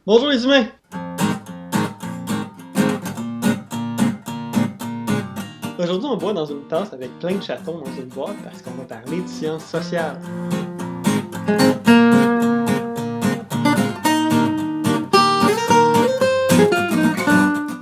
Bonjour les humains! Aujourd'hui, on boit dans une tasse avec plein de chatons dans une boîte parce qu'on va parler de sciences sociales.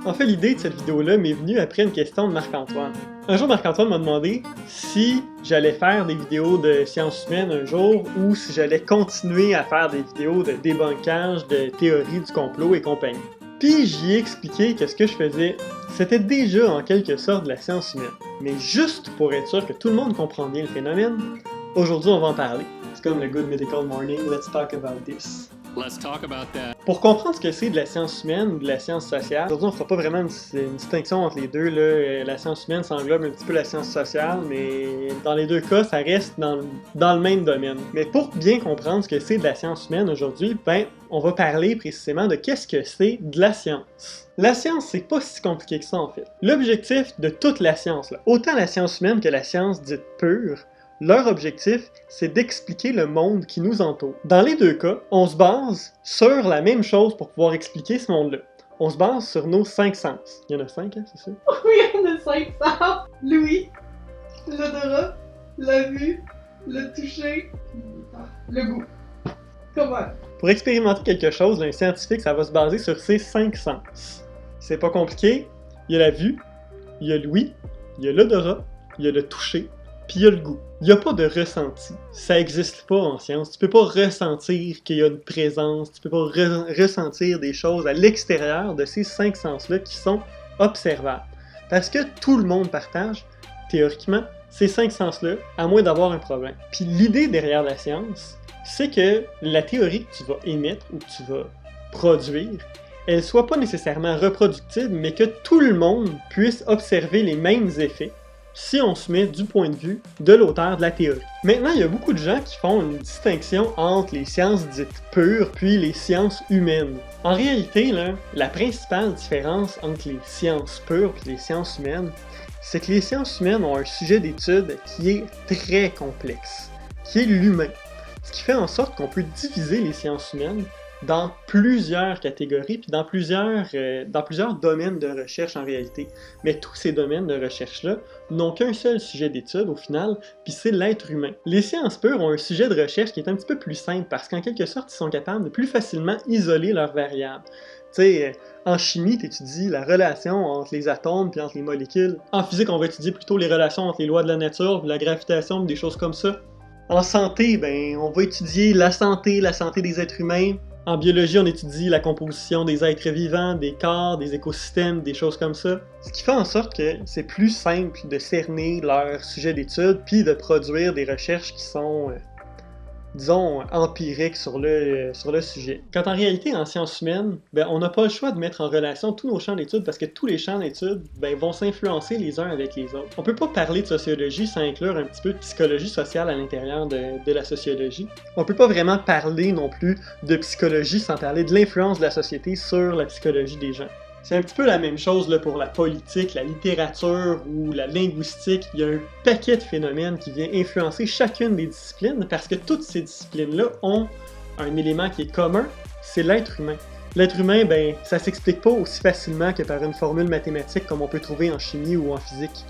En fait, l'idée de cette vidéo-là m'est venue après une question de Marc-Antoine. Un jour, Marc-Antoine m'a demandé si j'allais faire des vidéos de sciences humaines un jour ou si j'allais continuer à faire des vidéos de débunkage, de théorie du complot et compagnie. Puis j'y ai expliqué que ce que je faisais, c'était déjà en quelque sorte de la science humaine. Mais juste pour être sûr que tout le monde comprend bien le phénomène, aujourd'hui on va en parler. C'est comme le Good Medical Morning, let's talk about this. Let's talk about that. Pour comprendre ce que c'est de la science humaine ou de la science sociale, aujourd'hui on fera pas vraiment une distinction entre les deux. Là. La science humaine, ça englobe un petit peu la science sociale, mais dans les deux cas, ça reste dans le même domaine. Mais pour bien comprendre ce que c'est de la science humaine aujourd'hui, on va parler précisément de qu'est-ce que c'est de la science. La science, c'est pas si compliqué que ça en fait. L'objectif de toute la science, là, autant la science humaine que la science dite pure, leur objectif, c'est d'expliquer le monde qui nous entoure. Dans les deux cas, on se base sur la même chose pour pouvoir expliquer ce monde-là. On se base sur nos 5 sens. Il y en a 5, hein, c'est ça? Oui, on a 5 sens. L'ouïe, l'odorat, la vue, le toucher, le goût. Comment? Pour expérimenter quelque chose, un scientifique, ça va se baser sur ses 5 sens. C'est pas compliqué. Il y a la vue, il y a l'ouïe, il y a l'odorat, il y a le toucher, puis il y a le goût. Il n'y a pas de ressenti. Ça n'existe pas en science. Tu peux pas ressentir qu'il y a une présence, tu peux pas ressentir des choses à l'extérieur de ces 5 sens-là qui sont observables. Parce que tout le monde partage, théoriquement, ces 5 sens-là, à moins d'avoir un problème. Puis l'idée derrière la science, c'est que la théorie que tu vas émettre ou que tu vas produire, elle soit pas nécessairement reproductible, mais que tout le monde puisse observer les mêmes effets si on se met du point de vue de l'auteur de la théorie. Maintenant, il y a beaucoup de gens qui font une distinction entre les sciences dites pures puis les sciences humaines. En réalité, là, la principale différence entre les sciences pures et les sciences humaines, c'est que les sciences humaines ont un sujet d'étude qui est très complexe, qui est l'humain. Ce qui fait en sorte qu'on peut diviser les sciences humaines dans plusieurs catégories, puis dans plusieurs domaines de recherche en réalité. Mais tous ces domaines de recherche-là n'ont qu'un seul sujet d'étude au final, puis c'est l'être humain. Les sciences pures ont un sujet de recherche qui est un petit peu plus simple, parce qu'en quelque sorte, ils sont capables de plus facilement isoler leurs variables. Tu sais, en chimie, tu étudies la relation entre les atomes puis entre les molécules. En physique, on va étudier plutôt les relations entre les lois de la nature, la gravitation, des choses comme ça. En santé, on va étudier la santé des êtres humains. En biologie, on étudie la composition des êtres vivants, des corps, des écosystèmes, des choses comme ça. Ce qui fait en sorte que c'est plus simple de cerner leur sujet d'étude puis de produire des recherches qui sont, disons, empiriques sur le sujet. Quand en réalité, en sciences humaines, on n'a pas le choix de mettre en relation tous nos champs d'études parce que tous les champs d'études vont s'influencer les uns avec les autres. On peut pas parler de sociologie sans inclure un petit peu de psychologie sociale à l'intérieur de la sociologie. On peut pas vraiment parler non plus de psychologie sans parler de l'influence de la société sur la psychologie des gens. C'est un petit peu la même chose là, pour la politique, la littérature ou la linguistique. Il y a un paquet de phénomènes qui vient influencer chacune des disciplines parce que toutes ces disciplines-là ont un élément qui est commun, c'est l'être humain. L'être humain, ça s'explique pas aussi facilement que par une formule mathématique comme on peut trouver en chimie ou en physique.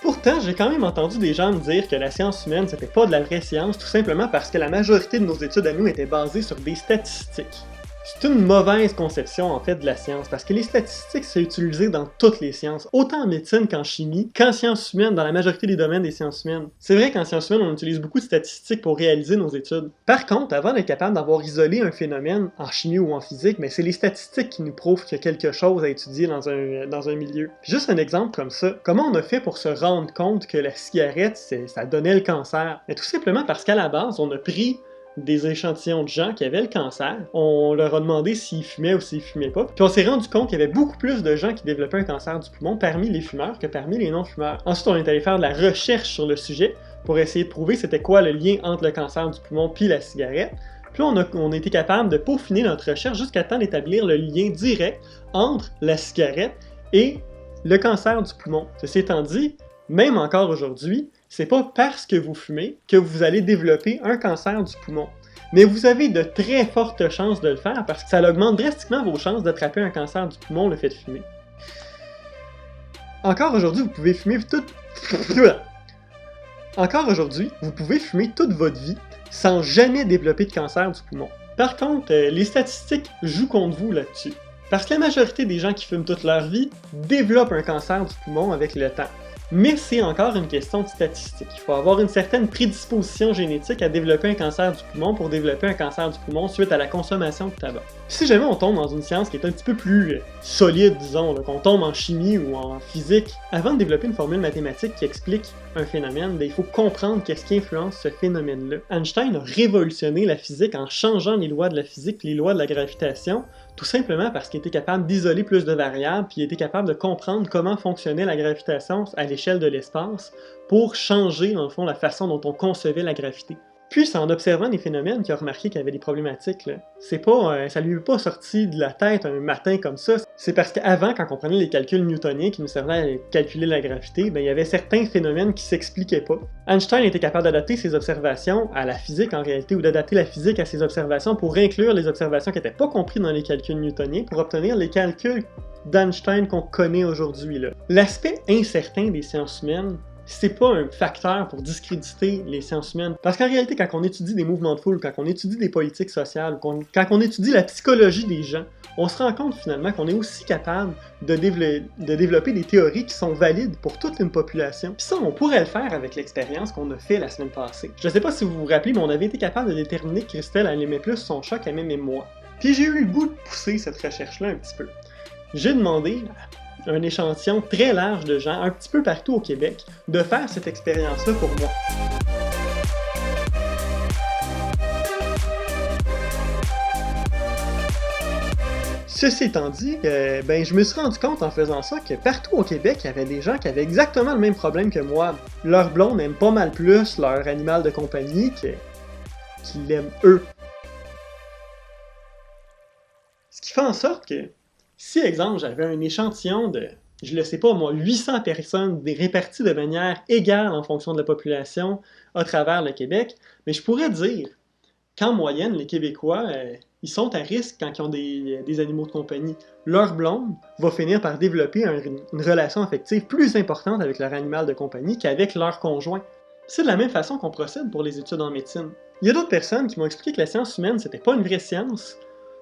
Pourtant, j'ai quand même entendu des gens me dire que la science humaine, c'était pas de la vraie science, tout simplement parce que la majorité de nos études à nous étaient basées sur des statistiques. C'est une mauvaise conception en fait de la science, parce que les statistiques c'est utilisé dans toutes les sciences, autant en médecine qu'en chimie, qu'en sciences humaines, dans la majorité des domaines des sciences humaines. C'est vrai qu'en sciences humaines, on utilise beaucoup de statistiques pour réaliser nos études. Par contre, avant d'être capable d'avoir isolé un phénomène en chimie ou en physique, c'est les statistiques qui nous prouvent qu'il y a quelque chose à étudier dans un milieu. Puis juste un exemple comme ça, comment on a fait pour se rendre compte que la cigarette, ça donnait le cancer? Tout simplement parce qu'à la base, on a pris des échantillons de gens qui avaient le cancer. On leur a demandé s'ils fumaient ou s'ils fumaient pas. Puis on s'est rendu compte qu'il y avait beaucoup plus de gens qui développaient un cancer du poumon parmi les fumeurs que parmi les non-fumeurs. Ensuite, on est allé faire de la recherche sur le sujet pour essayer de prouver c'était quoi le lien entre le cancer du poumon puis la cigarette. Puis on a été capable de peaufiner notre recherche jusqu'à temps d'établir le lien direct entre la cigarette et le cancer du poumon. Ceci étant dit, même encore aujourd'hui, c'est pas parce que vous fumez que vous allez développer un cancer du poumon. mais vous avez de très fortes chances de le faire parce que ça augmente drastiquement vos chances d'attraper un cancer du poumon, le fait de fumer. Encore aujourd'hui, vous pouvez fumer toute votre vie sans jamais développer de cancer du poumon. Par contre, les statistiques jouent contre vous là-dessus. Parce que la majorité des gens qui fument toute leur vie développent un cancer du poumon avec le temps. Mais c'est encore une question de statistique. Il faut avoir une certaine prédisposition génétique à développer un cancer du poumon pour développer un cancer du poumon suite à la consommation de tabac. Si jamais on tombe dans une science qui est un petit peu plus solide, disons, qu'on tombe en chimie ou en physique, avant de développer une formule mathématique qui explique un phénomène, il faut comprendre qu'est-ce qui influence ce phénomène-là. Einstein a révolutionné la physique en changeant les lois de la physique et les lois de la gravitation, tout simplement parce qu'il était capable d'isoler plus de variables, puis il était capable de comprendre comment fonctionnait la gravitation à l'échelle de l'espace pour changer, dans le fond, la façon dont on concevait la gravité. Puis c'est en observant des phénomènes qu'il a remarqué qu'il y avait des problématiques. Là. C'est pas, ça lui est pas sorti de la tête un matin comme ça. C'est parce qu'avant, quand on prenait les calculs newtoniens qui nous servaient à calculer la gravité, il y avait certains phénomènes qui s'expliquaient pas. Einstein était capable d'adapter ses observations à la physique en réalité, ou d'adapter la physique à ses observations pour inclure les observations qui n'étaient pas comprises dans les calculs newtoniens pour obtenir les calculs d'Einstein qu'on connaît aujourd'hui. L'aspect incertain des sciences humaines, c'est pas un facteur pour discréditer les sciences humaines. Parce qu'en réalité, quand on étudie des mouvements de foule, quand on étudie des politiques sociales, quand on étudie la psychologie des gens, on se rend compte finalement qu'on est aussi capable de développer des théories qui sont valides pour toute une population. Puis ça, on pourrait le faire avec l'expérience qu'on a fait la semaine passée. Je sais pas si vous vous rappelez, mais on avait été capable de déterminer que Christelle elle aimait plus son chat qu'elle aimait moi. Puis j'ai eu le goût de pousser cette recherche-là un petit peu. J'ai demandé un échantillon très large de gens, un petit peu partout au Québec, de faire cette expérience-là pour moi. Ceci étant dit, je me suis rendu compte en faisant ça que partout au Québec, il y avait des gens qui avaient exactement le même problème que moi. Leur blonde aime pas mal plus leur animal de compagnie qu'ils l'aiment eux. Ce qui fait en sorte que si, exemple, j'avais un échantillon de, je le sais pas moi, 800 personnes réparties de manière égale en fonction de la population à travers le Québec, mais je pourrais dire qu'en moyenne, les Québécois, ils sont à risque quand ils ont des animaux de compagnie. Leur blonde va finir par développer une relation affective plus importante avec leur animal de compagnie qu'avec leur conjoint. C'est de la même façon qu'on procède pour les études en médecine. Il y a d'autres personnes qui m'ont expliqué que la science humaine, c'était pas une vraie science,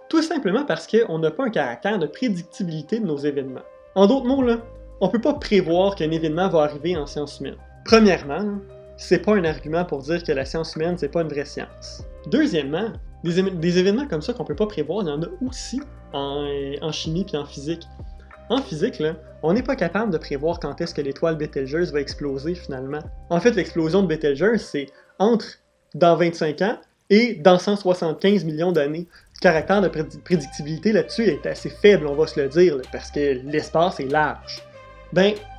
tout simplement parce qu'on n'a pas un caractère de prédictibilité de nos événements. En d'autres mots, là, on peut pas prévoir qu'un événement va arriver en science humaine. Premièrement, c'est pas un argument pour dire que la science humaine, c'est pas une vraie science. Deuxièmement, des événements comme ça qu'on peut pas prévoir, il y en a aussi en chimie puis en physique. En physique, là, on n'est pas capable de prévoir quand est-ce que l'étoile Betelgeuse va exploser finalement. En fait, l'explosion de Betelgeuse, c'est entre dans 25 ans et dans 175 millions d'années. Le caractère de prédictibilité là-dessus est assez faible, on va se le dire, là, parce que l'espace est large.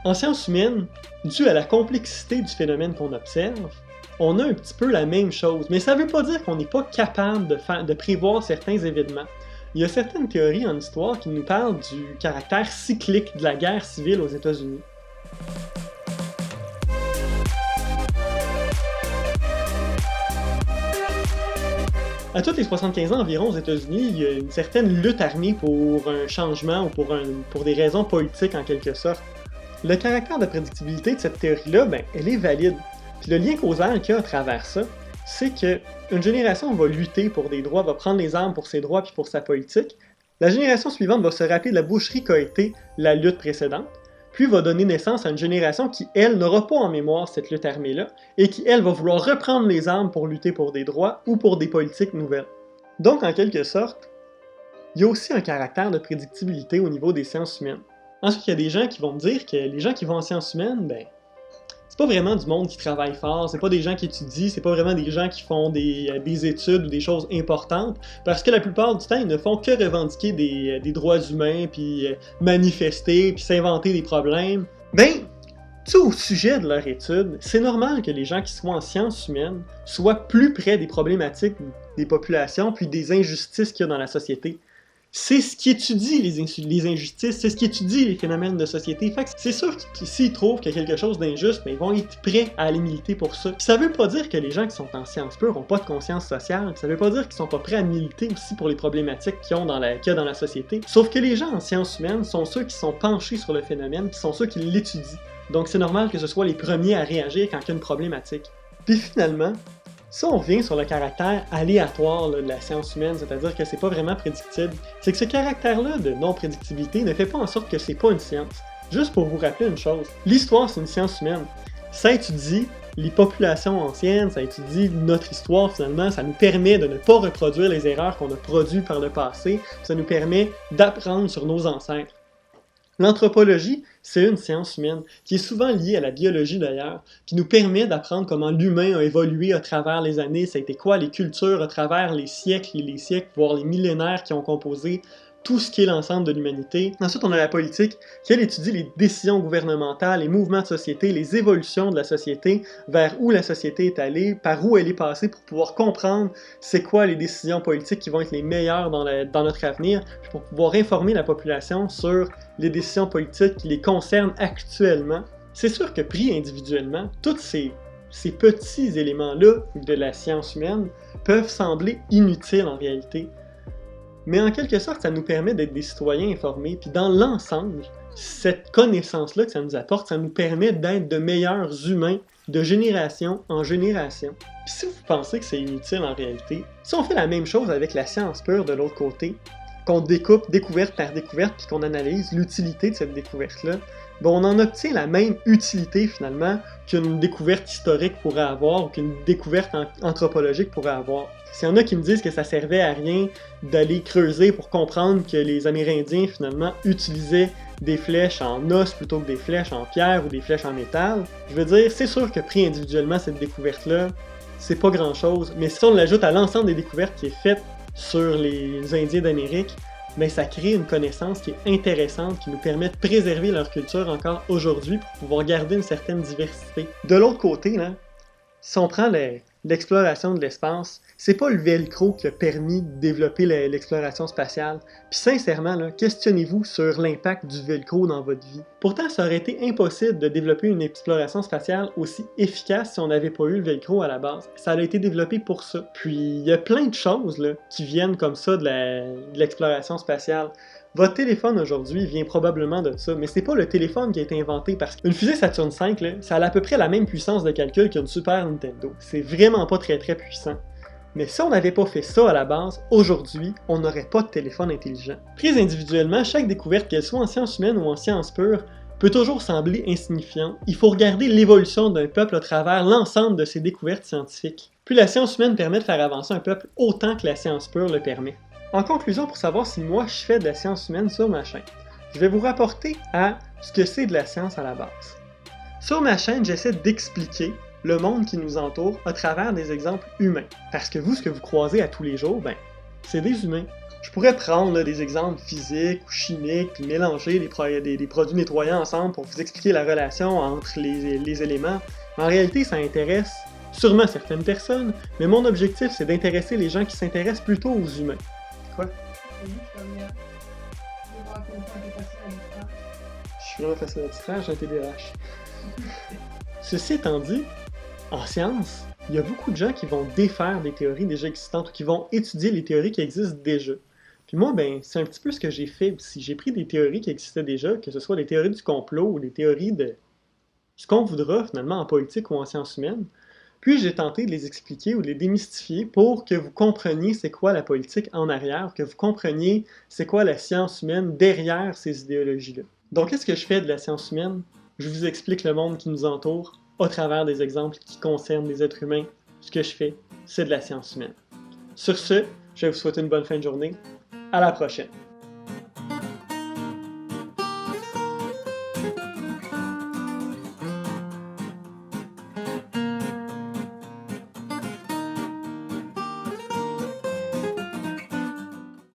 En sciences humaines, dû à la complexité du phénomène qu'on observe, on a un petit peu la même chose, mais ça veut pas dire qu'on n'est pas capable de prévoir certains événements. Il y a certaines théories en histoire qui nous parlent du caractère cyclique de la guerre civile aux États-Unis. À tous les 75 ans environ aux États-Unis, il y a une certaine lutte armée pour un changement ou pour des raisons politiques en quelque sorte. Le caractère de prédictibilité de cette théorie-là, elle est valide. Puis le lien causal qu'il y a à travers ça, c'est qu'une génération va lutter pour des droits, va prendre les armes pour ses droits puis pour sa politique. La génération suivante va se rappeler de la boucherie qu'a été la lutte précédente, puis va donner naissance à une génération qui, elle, n'aura pas en mémoire cette lutte armée-là, et qui, elle, va vouloir reprendre les armes pour lutter pour des droits ou pour des politiques nouvelles. Donc, en quelque sorte, il y a aussi un caractère de prédictibilité au niveau des sciences humaines. Ensuite, il y a des gens qui vont me dire que les gens qui vont en sciences humaines, c'est pas vraiment du monde qui travaille fort, c'est pas des gens qui étudient, c'est pas vraiment des gens qui font des études ou des choses importantes, parce que la plupart du temps, ils ne font que revendiquer des droits humains, puis manifester, puis s'inventer des problèmes. Au sujet de leur étude, c'est normal que les gens qui soient en sciences humaines soient plus près des problématiques des populations, puis des injustices qu'il y a dans la société. c'est ce qui étudie les injustices, c'est ce qui étudie les phénomènes de société. Fait que c'est sûr que s'ils trouvent qu'il y a quelque chose d'injuste, ben ils vont être prêts à aller militer pour ça. Puis ça veut pas dire que les gens qui sont en sciences pures n'ont pas de conscience sociale, ça veut pas dire qu'ils sont pas prêts à militer aussi pour les problématiques qu'il y a dans la société. Sauf que les gens en sciences humaines sont ceux qui sont penchés sur le phénomène, qui sont ceux qui l'étudient. Donc c'est normal que ce soit les premiers à réagir quand il y a une problématique. Puis finalement, si on revient sur le caractère aléatoire là, de la science humaine, c'est-à-dire que c'est pas vraiment prédictible, c'est que ce caractère-là de non-prédictibilité ne fait pas en sorte que c'est pas une science. Juste pour vous rappeler une chose, l'histoire c'est une science humaine. Ça étudie les populations anciennes, ça étudie notre histoire finalement, ça nous permet de ne pas reproduire les erreurs qu'on a produites par le passé, ça nous permet d'apprendre sur nos ancêtres. L'anthropologie, c'est une science humaine, qui est souvent liée à la biologie d'ailleurs, qui nous permet d'apprendre comment l'humain a évolué à travers les années, ça a été quoi les cultures à travers les siècles et les siècles, voire les millénaires qui ont composé tout ce qui est l'ensemble de l'humanité. Ensuite, on a la politique, qui elle étudie les décisions gouvernementales, les mouvements de société, les évolutions de la société, vers où la société est allée, par où elle est passée, pour pouvoir comprendre c'est quoi les décisions politiques qui vont être les meilleures dans notre avenir, puis pour pouvoir informer la population sur les décisions politiques qui les concernent actuellement. C'est sûr que pris individuellement, tous ces petits éléments-là de la science humaine peuvent sembler inutiles en réalité. Mais en quelque sorte, ça nous permet d'être des citoyens informés, puis dans l'ensemble, cette connaissance-là que ça nous apporte, ça nous permet d'être de meilleurs humains de génération en génération. Puis si vous pensez que c'est inutile en réalité, si on fait la même chose avec la science pure de l'autre côté, qu'on découpe découverte par découverte, puis qu'on analyse l'utilité de cette découverte-là, ben on en obtient la même utilité finalement qu'une découverte historique pourrait avoir ou qu'une découverte anthropologique pourrait avoir. S'il y en a qui me disent que ça servait à rien d'aller creuser pour comprendre que les Amérindiens finalement utilisaient des flèches en os plutôt que des flèches en pierre ou des flèches en métal, je veux dire, c'est sûr que pris individuellement cette découverte-là, c'est pas grand-chose, mais si on l'ajoute à l'ensemble des découvertes qui est faite sur les Indiens d'Amérique, mais ça crée une connaissance qui est intéressante, qui nous permet de préserver leur culture encore aujourd'hui pour pouvoir garder une certaine diversité. De l'autre côté, là, si on prend l'exploration de l'espace, c'est pas le velcro qui a permis de développer l'exploration spatiale. Puis sincèrement, là, questionnez-vous sur l'impact du velcro dans votre vie. Pourtant, ça aurait été impossible de développer une exploration spatiale aussi efficace si on n'avait pas eu le velcro à la base. Ça a été développé pour ça. Puis il y a plein de choses là, qui viennent comme ça de l'exploration spatiale. Votre téléphone aujourd'hui vient probablement de ça, mais c'est pas le téléphone qui a été inventé parce qu'une fusée Saturn V, là, ça a à peu près la même puissance de calcul qu'une Super Nintendo. C'est vraiment pas très puissant. Mais si on n'avait pas fait ça à la base, aujourd'hui, on n'aurait pas de téléphone intelligent. Prise individuellement, chaque découverte, qu'elle soit en sciences humaines ou en sciences pures, peut toujours sembler insignifiant. Il faut regarder l'évolution d'un peuple à travers l'ensemble de ses découvertes scientifiques. Puis la science humaine permet de faire avancer un peuple autant que la science pure le permet. En conclusion, pour savoir si moi je fais de la science humaine sur ma chaîne, je vais vous rapporter à ce que c'est de la science à la base. Sur ma chaîne, j'essaie d'expliquer le monde qui nous entoure à travers des exemples humains. Parce que vous, ce que vous croisez à tous les jours, ben, c'est des humains. Je pourrais prendre là, des exemples physiques ou chimiques, puis mélanger des produits nettoyants ensemble pour vous expliquer la relation entre les éléments. En réalité, ça intéresse sûrement certaines personnes, mais mon objectif, c'est d'intéresser les gens qui s'intéressent plutôt aux humains. Quoi? Je suis vraiment facile à distraire, j'ai un TDAH. Ceci étant dit, en science, il y a beaucoup de gens qui vont défaire des théories déjà existantes ou qui vont étudier les théories qui existent déjà. Puis moi, ben, c'est un petit peu ce que j'ai fait aussi. J'ai pris des théories qui existaient déjà, que ce soit des théories du complot ou des théories de ce qu'on voudra finalement en politique ou en sciences humaines, puis j'ai tenté de les expliquer ou de les démystifier pour que vous compreniez c'est quoi la politique en arrière, que vous compreniez c'est quoi la science humaine derrière ces idéologies-là. Donc qu'est-ce que je fais de la science humaine? Je vous explique le monde qui nous entoure à travers des exemples qui concernent les êtres humains. Ce que je fais, c'est de la science humaine. Sur ce, je vous souhaite une bonne fin de journée. À la prochaine!